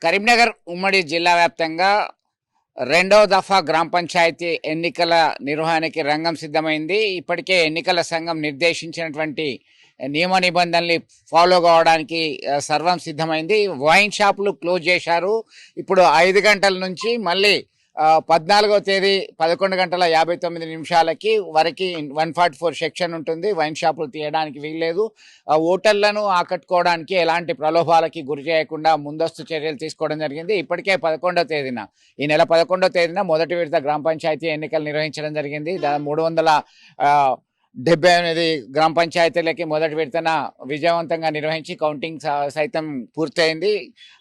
కరీంనగర్ ఉమ్మడి జిల్లా వ్యాప్తంగా రెండవ దఫా గ్రామ పంచాయతీ ఎన్నికల నిర్వహణకి రంగం సిద్ధమైంది. ఇప్పటికే ఎన్నికల సంఘం నిర్దేశించినటువంటి నియమ నిబంధనల్ని ఫాలో కావడానికి సర్వం సిద్ధమైంది. వైన్ షాపులు క్లోజ్ చేశారు. ఇప్పుడు 5 గంటల నుంచి మళ్ళీ 14వ తేదీ 11:59 వరకు 144 సెక్షన్ ఉంటుంది. వైన్ షాపులు తీయడానికి వీల్లేదు. ఓటర్లను ఆకట్టుకోవడానికి ఎలాంటి ప్రలోభాలకి గురి చేయకుండా ముందస్తు చర్యలు తీసుకోవడం జరిగింది. ఇప్పటికే 11వ తేదీన ఈ నెల 11వ తేదీన మొదటి విడత గ్రామ పంచాయతీ ఎన్నికలు నిర్వహించడం జరిగింది. 378 గ్రామ పంచాయతీలకి మొదటి విడతన విజయవంతంగా నిర్వహించి కౌంటింగ్ సైతం పూర్తయింది.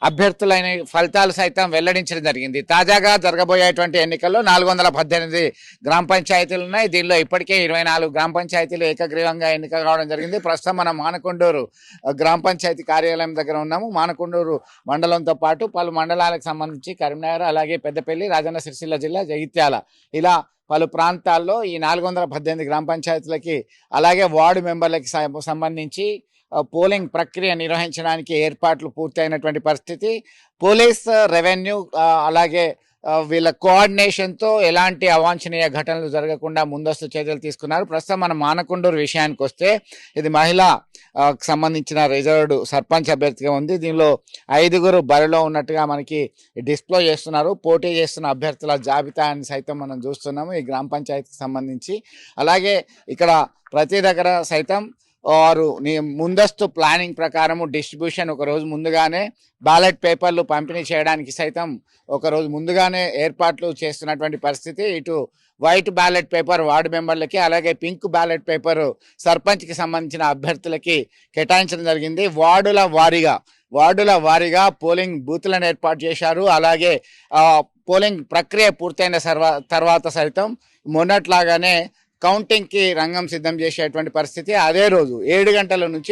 అభ్యర్థులైన ఫలితాలు సైతం వెల్లడించడం జరిగింది. తాజాగా జరగబోయేటువంటి ఎన్నికల్లో 418 గ్రామ పంచాయతీలు ఉన్నాయి. దీనిలో ఇప్పటికే 24 గ్రామ పంచాయతీలు ఏకగ్రీవంగా ఎన్నిక కావడం జరిగింది. ప్రస్తుతం మనం మానకొండూరు గ్రామ పంచాయతీ కార్యాలయం దగ్గర ఉన్నాము. మానకొండూరు మండలంతో పాటు పలు మండలాలకు సంబంధించి కరీంనగర్, అలాగే పెద్దపల్లి, రాజన్న సిరిసిల్ల జిల్లా, జగిత్యాల ఇలా పలు ప్రాంతాల్లో ఈ 418 గ్రామ పంచాయతీలకి అలాగే వార్డు మెంబర్లకి సంబంధించి పోలింగ్ ప్రక్రియ నిర్వహించడానికి ఏర్పాట్లు పూర్తయినటువంటి పరిస్థితి. పోలీస్, రెవెన్యూ అలాగే వీళ్ళ కోఆర్డినేషన్తో ఎలాంటి అవాంఛనీయ ఘటనలు జరగకుండా ముందస్తు చర్యలు తీసుకున్నారు. ప్రస్తుతం మనం మానకొండూరు విషయానికి వస్తే ఇది మహిళా సంబంధించిన రిజర్వ్డ్ సర్పంచ్ అభ్యర్థిగా ఉంది. దీనిలో 5గురు బరిలో ఉన్నట్టుగా మనకి డిస్ప్లే చేస్తున్నారు. పోటీ చేస్తున్న అభ్యర్థుల జాబితాని సైతం మనం చూస్తున్నాము ఈ గ్రామ పంచాయతీకి సంబంధించి. అలాగే ఇక్కడ ప్రతి దగ్గర సైతం వారు ముందస్తు ప్లానింగ్ ప్రకారము డిస్ట్రిబ్యూషన్ ఒకరోజు ముందుగానే బ్యాలెట్ పేపర్లు పంపిణీ చేయడానికి సైతం ఒకరోజు ముందుగానే ఏర్పాట్లు చేస్తున్నటువంటి పరిస్థితి. ఇటు వైట్ బ్యాలెట్ పేపర్ వార్డు మెంబర్లకి, అలాగే పింక్ బ్యాలెట్ పేపర్ సర్పంచ్కి సంబంధించిన అభ్యర్థులకి కేటాయించడం జరిగింది. వార్డుల వారీగా పోలింగ్ బూత్లను ఏర్పాటు చేశారు. అలాగే పోలింగ్ ప్రక్రియ పూర్తయిన తర్వాత సైతం మొన్నట్లాగానే కౌంటింగ్కి రంగం సిద్ధం చేసేటువంటి పరిస్థితి. అదే రోజు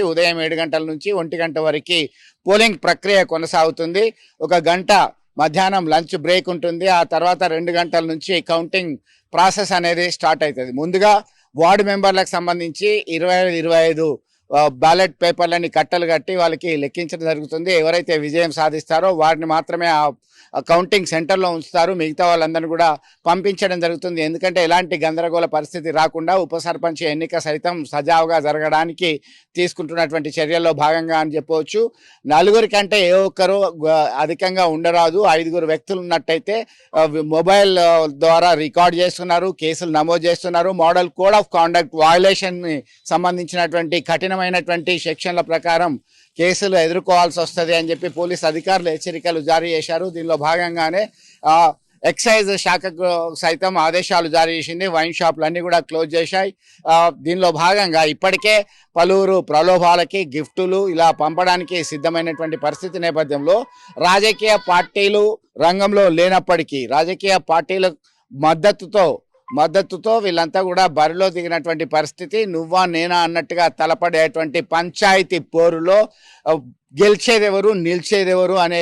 ఉదయం 7 గంటల నుంచి 1 గంట వరకు పోలింగ్ ప్రక్రియ కొనసాగుతుంది. 1 గంట మధ్యాహ్నం లంచ్ బ్రేక్ ఉంటుంది. ఆ తర్వాత 2 గంటల నుంచి కౌంటింగ్ ప్రాసెస్ అనేది స్టార్ట్ అవుతుంది. ముందుగా వార్డు మెంబర్లకు సంబంధించి 25 బ్యాలెట్ పేపర్లని కట్టలు కట్టి వాళ్ళకి లెక్కించడం జరుగుతుంది. ఎవరైతే విజయం సాధిస్తారో వారిని మాత్రమే కౌంటింగ్ సెంటర్లో ఉంచుతారు. మిగతా వాళ్ళందరినీ కూడా పంపించడం జరుగుతుంది. ఎందుకంటే ఎలాంటి గందరగోళ పరిస్థితి రాకుండా ఉప సర్పంచ్ ఎన్నిక సైతం సజావుగా జరగడానికి తీసుకుంటున్నటువంటి చర్యల్లో భాగంగా అని చెప్పవచ్చు. 4 కంటే ఏ ఒక్కరు అధికంగా ఉండరాదు. 5 వ్యక్తులు ఉన్నట్టయితే మొబైల్ ద్వారా రికార్డ్ చేస్తున్నారు, కేసులు నమోదు చేస్తున్నారు. Model code of conduct violation సంబంధించినటువంటి కఠినమైనటువంటి సెక్షన్ల ప్రకారం కేసులు ఎదుర్కోవాల్సి వస్తుంది అని చెప్పి పోలీస్ అధికారులు హెచ్చరికలు జారీ చేశారు. దీనిలో భాగంగానే ఎక్సైజ్ శాఖకు సైతం ఆదేశాలు జారీ చేసింది. వైన్ షాపులు అన్నీ కూడా క్లోజ్ చేశాయి. దీనిలో భాగంగా ఇప్పటికే పలువురు ప్రలోభాలకి గిఫ్టులు ఇలా పంపడానికి సిద్ధమైనటువంటి పరిస్థితి నేపథ్యంలో రాజకీయ పార్టీలు రంగంలో లేనప్పటికీ రాజకీయ పార్టీల మద్దతుతో వీళ్ళంతా కూడా బరిలో దిగినటువంటి పరిస్థితి. నువ్వా నేనా అన్నట్టుగా తలపడేటువంటి పంచాయతీ పోరులో గెలిచేదెవరు, నిలిచేదెవరు అనే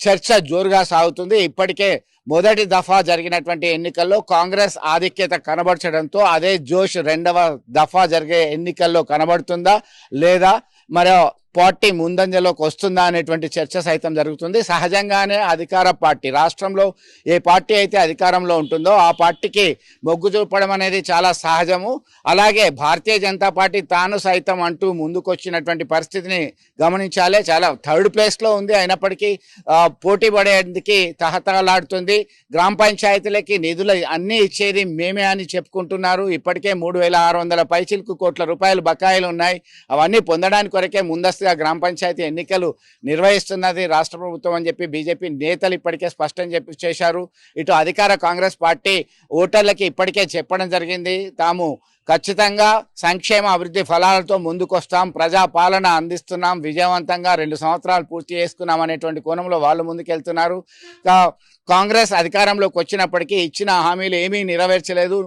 చర్చ జోరుగా సాగుతుంది. ఇప్పటికే మొదటి దఫా జరిగినటువంటి ఎన్నికల్లో కాంగ్రెస్ ఆధిక్యత కనబరచడంతో అదే జోష్ రెండవ దఫా జరిగే ఎన్నికల్లో కనబడుతుందా లేదా మరో పార్టీ ముందంజలోకి వస్తుందా అనేటువంటి చర్చ సైతం జరుగుతుంది. సహజంగానే అధికార పార్టీ, రాష్ట్రంలో ఏ పార్టీ అయితే అధికారంలో ఉంటుందో ఆ పార్టీకి మొగ్గు చూపడం అనేది చాలా సహజము. అలాగే భారతీయ జనతా పార్టీ తాను సైతం అంటూ ముందుకొచ్చినటువంటి పరిస్థితిని గమనించాలి. చాలా 3rd ప్లేస్లో ఉంది. అయినప్పటికీ పోటీ పడేందుకు తహతహలాడుతుంది. గ్రామ పంచాయతీలకి నిధులు అన్నీ ఇచ్చేది మేమే అని చెప్పుకుంటున్నారు. ఇప్పటికే 3,600 పైచిలకు కోట్ల రూపాయలు బకాయిలు ఉన్నాయి. అవన్నీ పొందడానికి కొరకే ముందస్తు గ్రామ పంచాయతీ ఎన్నికలు నిర్వహిస్తున్నది రాష్ట్ర ప్రభుత్వం అని చెప్పి బీజేపీ నేతలు ఇప్పటికే స్పష్టం చేశారు. ఇటు అధికార కాంగ్రెస్ పార్టీ ఓటర్లకి ఇప్పటికే చెప్పడం జరిగింది, తాము ఖచ్చితంగా సంక్షేమ అభివృద్ధి ఫలాలతో ముందుకొస్తాం, ప్రజా పాలన అందిస్తున్నాం, విజయవంతంగా 2 సంవత్సరాలు పూర్తి చేసుకున్నాం అనేటువంటి కోణంలో వాళ్ళు ముందుకెళ్తున్నారు. కాంగ్రెస్ అధికారంలోకి వచ్చినప్పటికీ ఇచ్చిన హామీలు ఏమీ నెరవేర్చలేదు.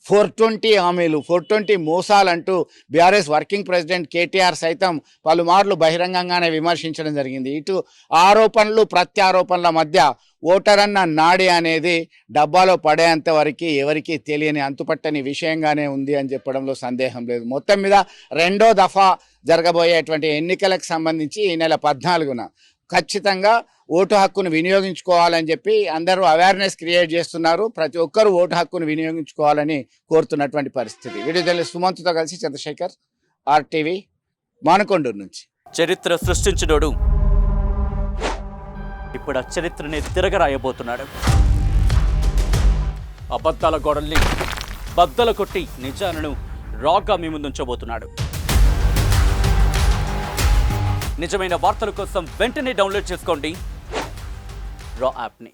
420 హామీలు, 420 మోసాలంటూ బీఆర్ఎస్ వర్కింగ్ ప్రెసిడెంట్ కేటీఆర్ సైతం పలుమార్లు బహిరంగంగానే విమర్శించడం జరిగింది. ఇటు ఆరోపణలు ప్రత్యారోపణల మధ్య ఓటర్ అన్న నాడి అనేది డబ్బాలో పడేంత వరకు ఎవరికి తెలియని అంతుపట్టని విషయంగానే ఉంది అని చెప్పడంలో సందేహం లేదు. మొత్తం మీద రెండో దఫా జరగబోయేటువంటి ఎన్నికలకు సంబంధించి ఈ నెల 14న ఖచ్చితంగా ఓటు హక్కును వినియోగించుకోవాలని చెప్పి అందరూ అవేర్నెస్ క్రియేట్ చేస్తున్నారు. ప్రతి ఒక్కరూ ఓటు హక్కును వినియోగించుకోవాలని కోరుతున్నటువంటి పరిస్థితి. వీడియో జర్నలిస్ట్ సుమంత్తో కలిసి చంద్రశేఖర్, RTV, మానకొండూరు నుంచి. చరిత్ర సృష్టించినోడు ఇప్పుడు ఆ చరిత్రని తిరగరాయబోతున్నాడు. అబద్ధాల గోడల్ని బద్దల కొట్టి నిజాలను రాగా మీ ముందుంచబోతున్నాడు. నిజమైన వార్తల కోసం వెంటనే డౌన్లోడ్ చేసుకోండి రా యాప్ని.